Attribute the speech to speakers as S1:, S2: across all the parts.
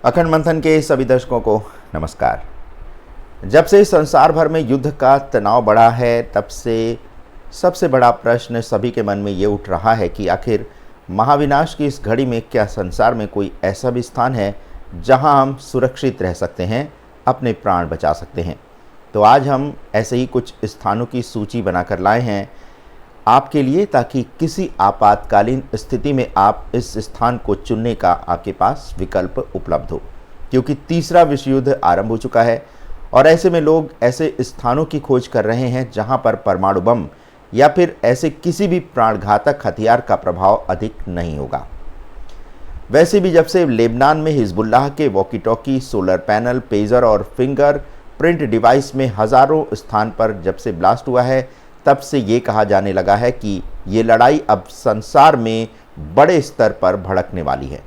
S1: अखंड मंथन के सभी दर्शकों को नमस्कार। जब से संसार भर में युद्ध का तनाव बढ़ा है, तब से सबसे बड़ा प्रश्न सभी के मन में ये उठ रहा है कि आखिर महाविनाश की इस घड़ी में क्या संसार में कोई ऐसा भी स्थान है जहां हम सुरक्षित रह सकते हैं, अपने प्राण बचा सकते हैं। तो आज हम ऐसे ही कुछ स्थानों की सूची बनाकर लाए हैं आपके लिए, ताकि किसी आपातकालीन स्थिति में आप इस स्थान को चुनने का आपके पास विकल्प उपलब्ध हो। क्योंकि तीसरा विश्व युद्ध आरंभ हो चुका है और ऐसे में लोग ऐसे स्थानों की खोज कर रहे हैं जहां पर परमाणु बम या फिर ऐसे किसी भी प्राणघातक हथियार का प्रभाव अधिक नहीं होगा। वैसे भी जब से लेबनान में हिजबुल्लाह के walkie talkie, solar panel, pager और फिंगर प्रिंट डिवाइस में हज़ारों स्थान पर जब से ब्लास्ट हुआ है, तब से ये कहा जाने लगा है कि ये लड़ाई अब संसार में बड़े स्तर पर भड़कने वाली है।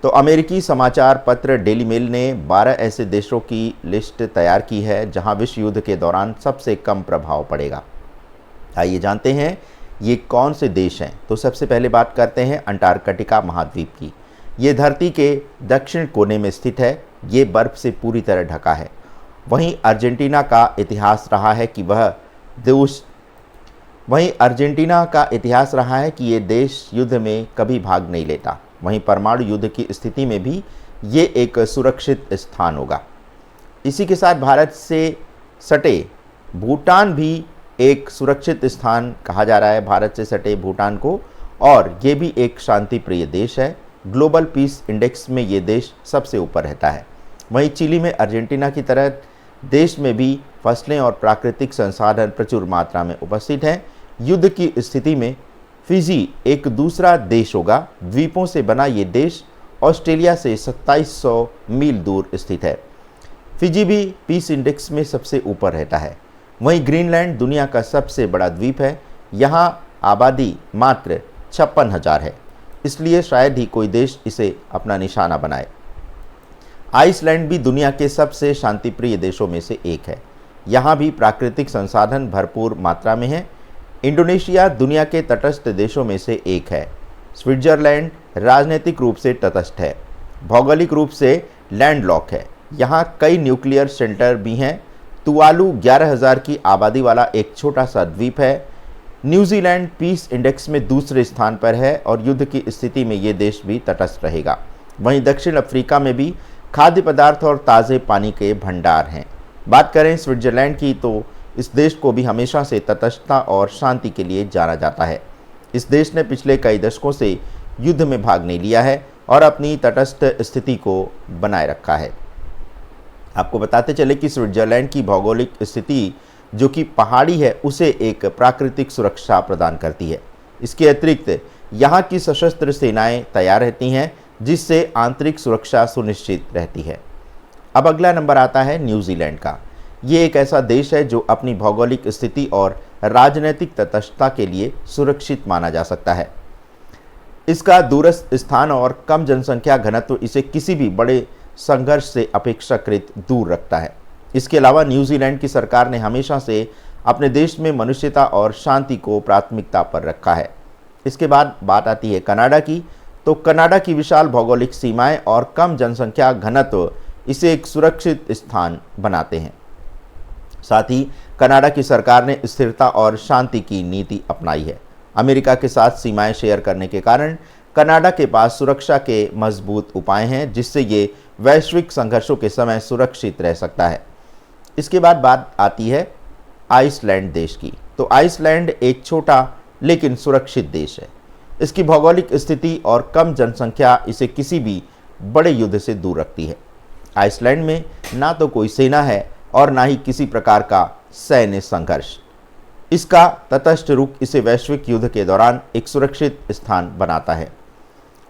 S1: तो अमेरिकी समाचार पत्र डेली मेल ने 12 ऐसे देशों की लिस्ट तैयार की है जहां विश्व युद्ध के दौरान सबसे कम प्रभाव पड़ेगा। आइए जानते हैं ये कौन से देश हैं। तो सबसे पहले बात करते हैं अंटार्कटिका महाद्वीप की। ये धरती के दक्षिण कोने में स्थित है। ये बर्फ से पूरी तरह ढका है। वहीं अर्जेंटीना का इतिहास रहा है कि ये देश युद्ध में कभी भाग नहीं लेता। वहीं परमाणु युद्ध की स्थिति में भी ये एक सुरक्षित स्थान होगा। इसी के साथ भारत से सटे भूटान भी एक सुरक्षित स्थान कहा जा रहा है, भारत से सटे भूटान को, और ये भी एक शांति प्रिय देश है। ग्लोबल पीस इंडेक्स में ये देश सबसे ऊपर रहता है। वहीं चिली में अर्जेंटीना की तरह देश में भी फसलें और प्राकृतिक संसाधन प्रचुर मात्रा में उपस्थित हैं। युद्ध की स्थिति में फिजी एक दूसरा देश होगा। द्वीपों से बना ये देश ऑस्ट्रेलिया से 2700 मील दूर स्थित है। फिजी भी पीस इंडेक्स में सबसे ऊपर रहता है। वहीं ग्रीनलैंड दुनिया का सबसे बड़ा द्वीप है। यहाँ आबादी मात्र 56,000 है, इसलिए शायद ही कोई देश इसे अपना निशाना बनाए। आइसलैंड भी दुनिया के सबसे शांतिप्रिय देशों में से एक है। यहाँ भी प्राकृतिक संसाधन भरपूर मात्रा में है। इंडोनेशिया दुनिया के तटस्थ देशों में से एक है। स्विट्जरलैंड राजनीतिक रूप से तटस्थ है, भौगोलिक रूप से लैंडलॉक है। यहाँ कई न्यूक्लियर सेंटर भी हैं। तुवालू 11,000 की आबादी वाला एक छोटा सा द्वीप है। न्यूजीलैंड पीस इंडेक्स में दूसरे स्थान पर है और युद्ध की स्थिति में ये देश भी तटस्थ रहेगा। वहीं दक्षिण अफ्रीका में भी खाद्य पदार्थ और ताज़े पानी के भंडार हैं। बात करें स्विट्जरलैंड की, तो इस देश को भी हमेशा से तटस्थता और शांति के लिए जाना जाता है। इस देश ने पिछले कई दशकों से युद्ध में भाग नहीं लिया है और अपनी तटस्थ स्थिति को बनाए रखा है। आपको बताते चले कि स्विट्जरलैंड की भौगोलिक स्थिति जो कि पहाड़ी है, उसे एक प्राकृतिक सुरक्षा प्रदान करती है। इसके अतिरिक्त यहाँ की सशस्त्र सेनाएं तैयार रहती हैं, जिससे आंतरिक सुरक्षा सुनिश्चित रहती है। अब अगला नंबर आता है न्यूजीलैंड का। ये एक ऐसा देश है जो अपनी भौगोलिक स्थिति और राजनीतिक तटस्थता के लिए सुरक्षित माना जा सकता है। इसका दूरस्थ स्थान और कम जनसंख्या घनत्व इसे किसी भी बड़े संघर्ष से अपेक्षाकृत दूर रखता है। इसके अलावा न्यूजीलैंड की सरकार ने हमेशा से अपने देश में मनुष्यता और शांति को प्राथमिकता पर रखा है। इसके बाद बात आती है कनाडा की। तो कनाडा की विशाल भौगोलिक सीमाएं और कम जनसंख्या घनत्व इसे एक सुरक्षित स्थान बनाते हैं। साथ ही कनाडा की सरकार ने स्थिरता और शांति की नीति अपनाई है। अमेरिका के साथ सीमाएं शेयर करने के कारण कनाडा के पास सुरक्षा के मजबूत उपाय हैं, जिससे ये वैश्विक संघर्षों के समय सुरक्षित रह सकता है। इसके बाद बात आती है आइसलैंड देश की। तो आइसलैंड एक छोटा लेकिन सुरक्षित देश है। इसकी भौगोलिक स्थिति और कम जनसंख्या इसे किसी भी बड़े युद्ध से दूर रखती है। आइसलैंड में ना तो कोई सेना है और ना ही किसी प्रकार का सैन्य संघर्ष। इसका तटस्थ रुख इसे वैश्विक युद्ध के दौरान एक सुरक्षित स्थान बनाता है।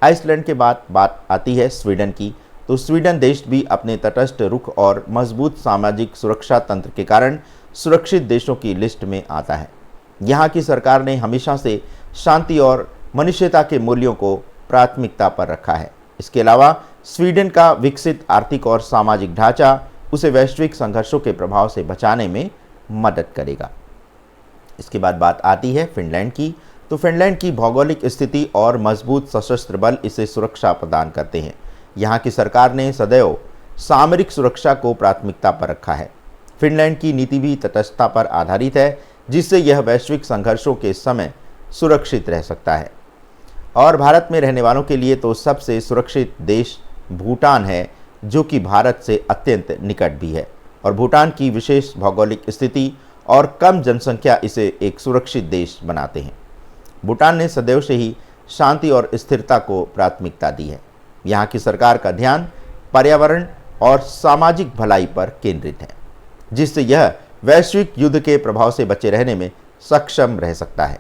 S1: आइसलैंड के बाद बात आती है स्वीडन की। तो स्वीडन देश भी अपने तटस्थ रुख और मजबूत सामाजिक सुरक्षा तंत्र के कारण सुरक्षित देशों की लिस्ट में आता है। यहाँ की सरकार ने हमेशा से शांति और मनुष्यता के मूल्यों को प्राथमिकता पर रखा है। इसके अलावा स्वीडन का विकसित आर्थिक और सामाजिक ढांचा उसे वैश्विक संघर्षों के प्रभाव से बचाने में मदद करेगा। इसके बाद बात आती है फिनलैंड की। तो फिनलैंड की भौगोलिक स्थिति और मजबूत सशस्त्र बल इसे सुरक्षा प्रदान करते हैं। यहाँ की सरकार ने सदैव सामरिक सुरक्षा को प्राथमिकता पर रखा है। फिनलैंड की नीति भी तटस्थता पर आधारित है, जिससे यह वैश्विक संघर्षों के समय सुरक्षित रह सकता है। और भारत में रहने वालों के लिए तो सबसे सुरक्षित देश भूटान है, जो कि भारत से अत्यंत निकट भी है। और भूटान की विशेष भौगोलिक स्थिति और कम जनसंख्या इसे एक सुरक्षित देश बनाते हैं। भूटान ने सदैव से ही शांति और स्थिरता को प्राथमिकता दी है। यहाँ की सरकार का ध्यान पर्यावरण और सामाजिक भलाई पर केंद्रित है, जिससे यह वैश्विक युद्ध के प्रभाव से बचे रहने में सक्षम रह सकता है।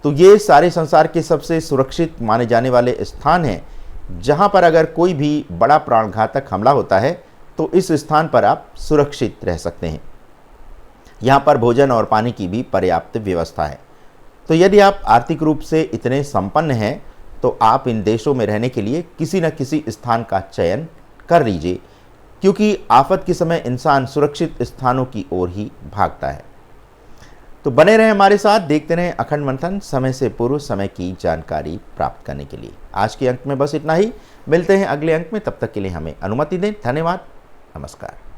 S1: तो ये सारे संसार के सबसे सुरक्षित माने जाने वाले स्थान हैं, जहाँ पर अगर कोई भी बड़ा प्राणघातक हमला होता है तो इस स्थान पर आप सुरक्षित रह सकते हैं। यहाँ पर भोजन और पानी की भी पर्याप्त व्यवस्था है। तो यदि आप आर्थिक रूप से इतने संपन्न हैं तो आप इन देशों में रहने के लिए किसी न किसी स्थान का चयन कर लीजिए, क्योंकि आफत के समय इंसान सुरक्षित स्थानों की ओर ही भागता है। तो बने रहें हमारे साथ, देखते रहें अखंड मंथन, समय से पूर्व समय की जानकारी प्राप्त करने के लिए। आज के अंक में बस इतना ही। मिलते हैं अगले अंक में, तब तक के लिए हमें अनुमति दें। धन्यवाद, नमस्कार।